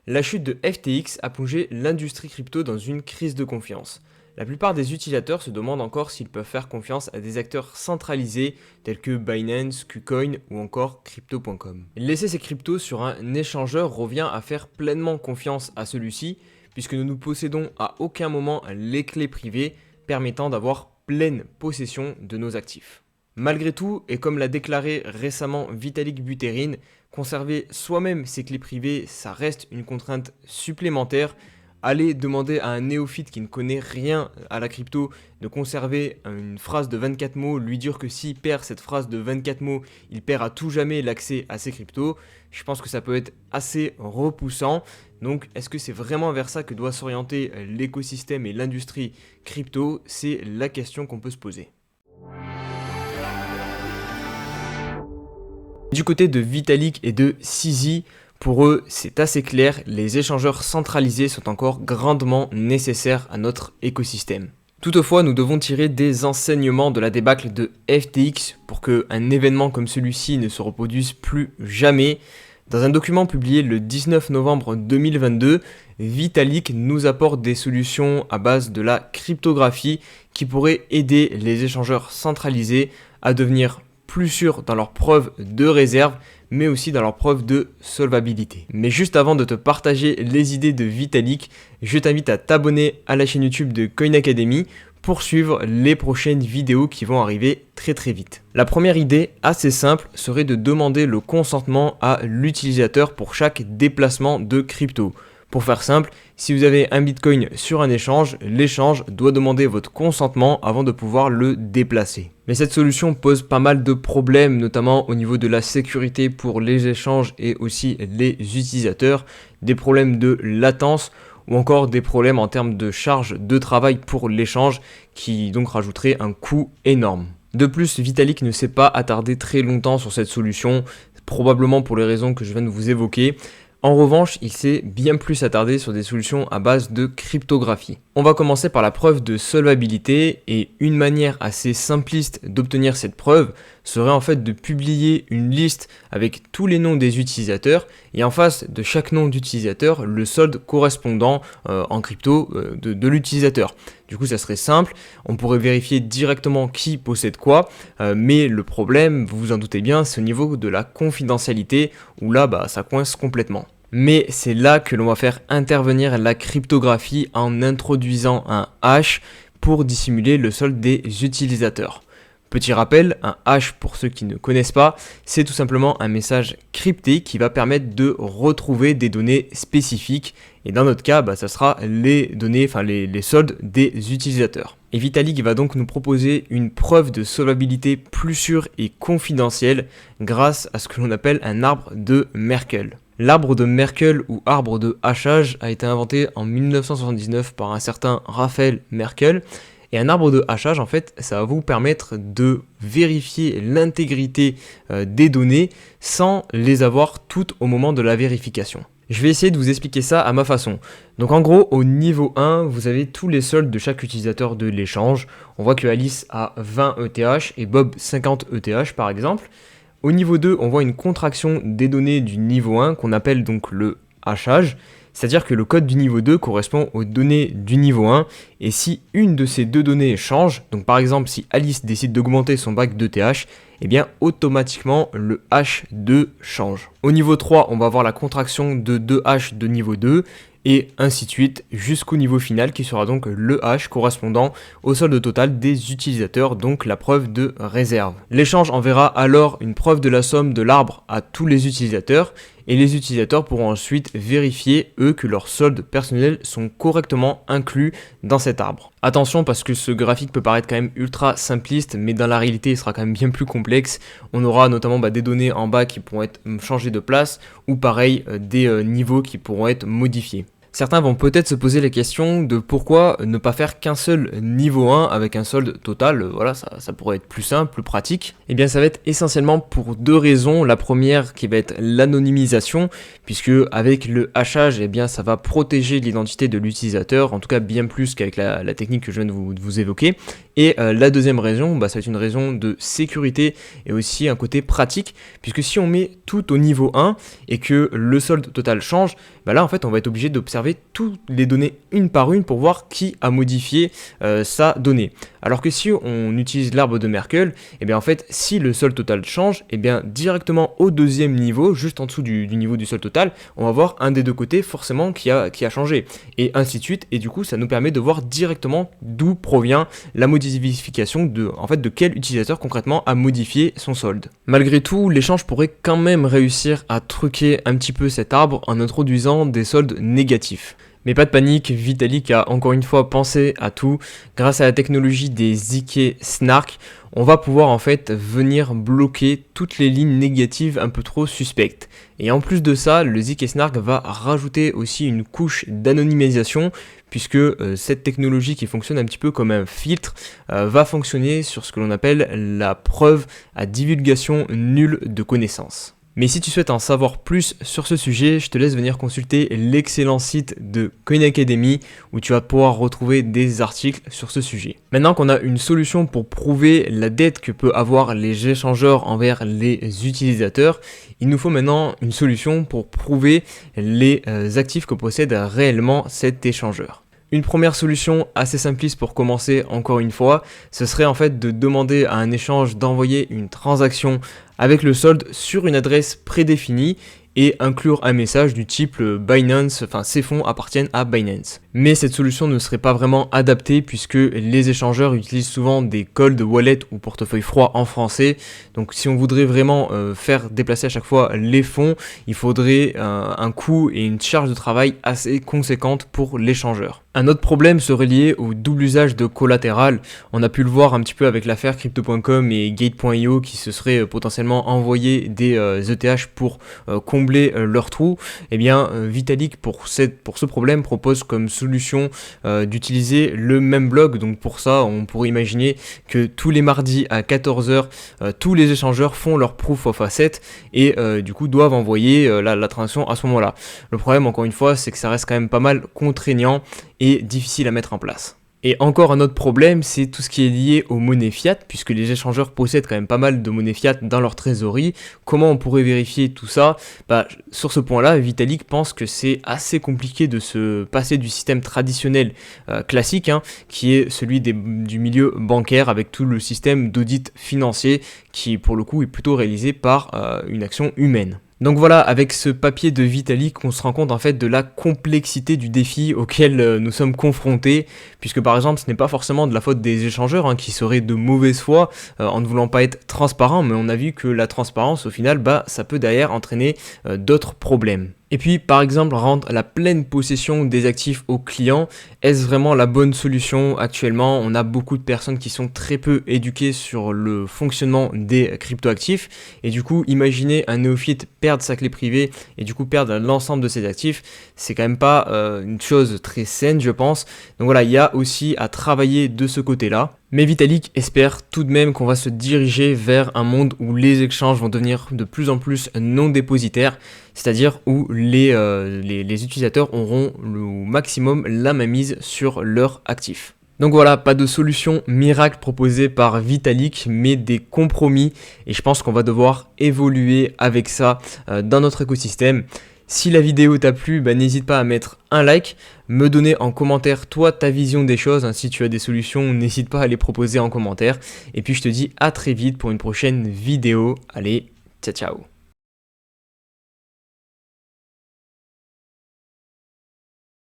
La chute de FTX a plongé l'industrie crypto dans une crise de confiance. La plupart des utilisateurs se demandent encore s'ils peuvent faire confiance à des acteurs centralisés tels que Binance, KuCoin ou encore Crypto.com. Laisser ces cryptos sur un échangeur revient à faire pleinement confiance à celui-ci puisque nous ne possédons à aucun moment les clés privées permettant d'avoir pleine possession de nos actifs. Malgré tout, et comme l'a déclaré récemment Vitalik Buterin, conserver soi-même ses clés privées, ça reste une contrainte supplémentaire. Aller demander à un néophyte qui ne connaît rien à la crypto de conserver une phrase de 24 mots, lui dire que s'il perd cette phrase de 24 mots, il perd à tout jamais l'accès à ses cryptos, je pense que ça peut être assez repoussant. Donc est-ce que c'est vraiment vers ça que doit s'orienter l'écosystème et l'industrie crypto? C'est la question qu'on peut se poser. Du côté de Vitalik et de CZ, pour eux, c'est assez clair, les échangeurs centralisés sont encore grandement nécessaires à notre écosystème. Toutefois, nous devons tirer des enseignements de la débâcle de FTX pour qu'un événement comme celui-ci ne se reproduise plus jamais. Dans un document publié le 19 novembre 2022, Vitalik nous apporte des solutions à base de la cryptographie qui pourraient aider les échangeurs centralisés à devenir plus sûrs dans leurs preuves de réserve, mais aussi dans leurs preuves de solvabilité. Mais juste avant de te partager les idées de Vitalik, je t'invite à t'abonner à la chaîne YouTube de Coin Academy pour suivre les prochaines vidéos qui vont arriver très vite. La première idée, assez simple, serait de demander le consentement à l'utilisateur pour chaque déplacement de crypto. Pour faire simple, si vous avez un Bitcoin sur un échange, l'échange doit demander votre consentement avant de pouvoir le déplacer. Mais cette solution pose pas mal de problèmes, notamment au niveau de la sécurité pour les échanges et aussi les utilisateurs, des problèmes de latence ou encore des problèmes en termes de charge de travail pour l'échange qui donc rajouterait un coût énorme. De plus, Vitalik ne s'est pas attardé très longtemps sur cette solution, probablement pour les raisons que je viens de vous évoquer. En revanche, il s'est bien plus attardé sur des solutions à base de cryptographie. On va commencer par la preuve de solvabilité et une manière assez simpliste d'obtenir cette preuve serait en fait de publier une liste avec tous les noms des utilisateurs et en face de chaque nom d'utilisateur le solde correspondant en crypto de l'utilisateur. Du coup, ça serait simple, on pourrait vérifier directement qui possède quoi, mais le problème, vous vous en doutez bien, c'est au niveau de la confidentialité où là, ça coince complètement. Mais c'est là que l'on va faire intervenir la cryptographie en introduisant un hash pour dissimuler le solde des utilisateurs. Petit rappel, un hash pour ceux qui ne connaissent pas, c'est tout simplement un message crypté qui va permettre de retrouver des données spécifiques et dans notre cas, ça sera les données, les soldes des utilisateurs. Et Vitalik va donc nous proposer une preuve de solvabilité plus sûre et confidentielle grâce à ce que l'on appelle un arbre de Merkle. L'arbre de Merkle ou arbre de hachage a été inventé en 1979 par un certain Raphaël Merkle. Et un arbre de hachage, en fait, ça va vous permettre de vérifier l'intégrité des données sans les avoir toutes au moment de la vérification. Je vais essayer de vous expliquer ça à ma façon. Donc en gros, au niveau 1, vous avez tous les soldes de chaque utilisateur de l'échange. On voit que Alice a 20 ETH et Bob 50 ETH par exemple. Au niveau 2, on voit une contraction des données du niveau 1 qu'on appelle donc le hachage. C'est-à-dire que le code du niveau 2 correspond aux données du niveau 1 et si une de ces deux données change, donc par exemple si Alice décide d'augmenter son bac d'ETH, eh bien automatiquement le H2 change. Au niveau 3, on va avoir la contraction de 2H de niveau 2 et ainsi de suite jusqu'au niveau final qui sera donc le H correspondant au solde total des utilisateurs, donc la preuve de réserve. L'échange enverra alors une preuve de la somme de l'arbre à tous les utilisateurs et les utilisateurs pourront ensuite vérifier eux que leurs soldes personnels sont correctement inclus dans cet arbre. Attention parce que ce graphique peut paraître quand même ultra simpliste mais dans la réalité il sera quand même bien plus complexe. On aura notamment des données en bas qui pourront être changées de place ou pareil des niveaux qui pourront être modifiés. Certains vont peut-être se poser la question de pourquoi ne pas faire qu'un seul niveau 1 avec un solde total, voilà, ça pourrait être plus simple, plus pratique. Et bien ça va être essentiellement pour deux raisons. La première qui va être l'anonymisation, puisque avec le hachage, eh bien ça va protéger l'identité de l'utilisateur, en tout cas bien plus qu'avec la technique que je viens de vous évoquer. Et la deuxième raison, ça va être une raison de sécurité et aussi un côté pratique, puisque si on met tout au niveau 1 et que le solde total change, là en fait on va être obligé d'observer toutes les données une par une pour voir qui a modifié sa donnée. Alors que si on utilise l'arbre de Merkle, et bien en fait si le solde total change, et bien directement au deuxième niveau, juste en dessous du niveau du solde total, on va voir un des deux côtés forcément qui a changé, et ainsi de suite, et du coup ça nous permet de voir directement d'où provient la modification de quel utilisateur concrètement a modifié son solde. Malgré tout, l'échange pourrait quand même réussir à truquer un petit peu cet arbre en introduisant des soldes négatifs. Mais pas de panique, Vitalik a encore une fois pensé à tout. Grâce à la technologie des ZK Snark, on va pouvoir en fait venir bloquer toutes les lignes négatives un peu trop suspectes. Et en plus de ça, le ZK Snark va rajouter aussi une couche d'anonymisation, puisque cette technologie qui fonctionne un petit peu comme un filtre va fonctionner sur ce que l'on appelle la preuve à divulgation nulle de connaissances. Mais si tu souhaites en savoir plus sur ce sujet, je te laisse venir consulter l'excellent site de Coin Academy où tu vas pouvoir retrouver des articles sur ce sujet. Maintenant qu'on a une solution pour prouver la dette que peuvent avoir les échangeurs envers les utilisateurs, il nous faut maintenant une solution pour prouver les actifs que possède réellement cet échangeur. Une première solution assez simpliste pour commencer, encore une fois, ce serait en fait de demander à un échange d'envoyer une transaction avec le solde sur une adresse prédéfinie et inclure un message du type Binance, ces fonds appartiennent à Binance. Mais cette solution ne serait pas vraiment adaptée puisque les échangeurs utilisent souvent des cold wallet ou portefeuille froid en français. Donc si on voudrait vraiment faire déplacer à chaque fois les fonds, il faudrait un coût et une charge de travail assez conséquente pour l'échangeur. Un autre problème serait lié au double usage de collatéral. On a pu le voir un petit peu avec l'affaire Crypto.com et Gate.io qui se seraient potentiellement envoyé des ETH pour combler leur trou. Et bien Vitalik pour ce problème propose comme solution d'utiliser le même bloc. Donc pour ça on pourrait imaginer que tous les mardis à 14h tous les échangeurs font leur proof of asset et du coup doivent envoyer la transaction à ce moment là. Le problème encore une fois c'est que ça reste quand même pas mal contraignant et difficile à mettre en place. Et encore un autre problème, c'est tout ce qui est lié aux monnaies fiat, puisque les échangeurs possèdent quand même pas mal de monnaies fiat dans leur trésorerie. Comment on pourrait vérifier tout ça ? Sur ce point-là, Vitalik pense que c'est assez compliqué de se passer du système traditionnel classique, qui est celui du milieu bancaire, avec tout le système d'audit financier, qui pour le coup est plutôt réalisé par une action humaine. Donc voilà, avec ce papier de Vitalik, on se rend compte en fait de la complexité du défi auquel nous sommes confrontés, puisque par exemple ce n'est pas forcément de la faute des échangeurs qui seraient de mauvaise foi en ne voulant pas être transparents, mais on a vu que la transparence au final, ça peut derrière entraîner d'autres problèmes. Et puis par exemple rendre la pleine possession des actifs aux clients, est-ce vraiment la bonne solution actuellement ? On a beaucoup de personnes qui sont très peu éduquées sur le fonctionnement des cryptoactifs et du coup imaginez un néophyte perdre sa clé privée et du coup perdre l'ensemble de ses actifs, c'est quand même pas une chose très saine je pense. Donc voilà, il y a aussi à travailler de ce côté-là. Mais Vitalik espère tout de même qu'on va se diriger vers un monde où les échanges vont devenir de plus en plus non dépositaires, c'est-à-dire où les utilisateurs auront au maximum la mainmise sur leurs actifs. Donc voilà, pas de solution miracle proposée par Vitalik, mais des compromis, et je pense qu'on va devoir évoluer avec ça dans notre écosystème. Si la vidéo t'a plu, n'hésite pas à mettre un like, me donner en commentaire toi ta vision des choses, si tu as des solutions, n'hésite pas à les proposer en commentaire. Et puis je te dis à très vite pour une prochaine vidéo. Allez, ciao ciao.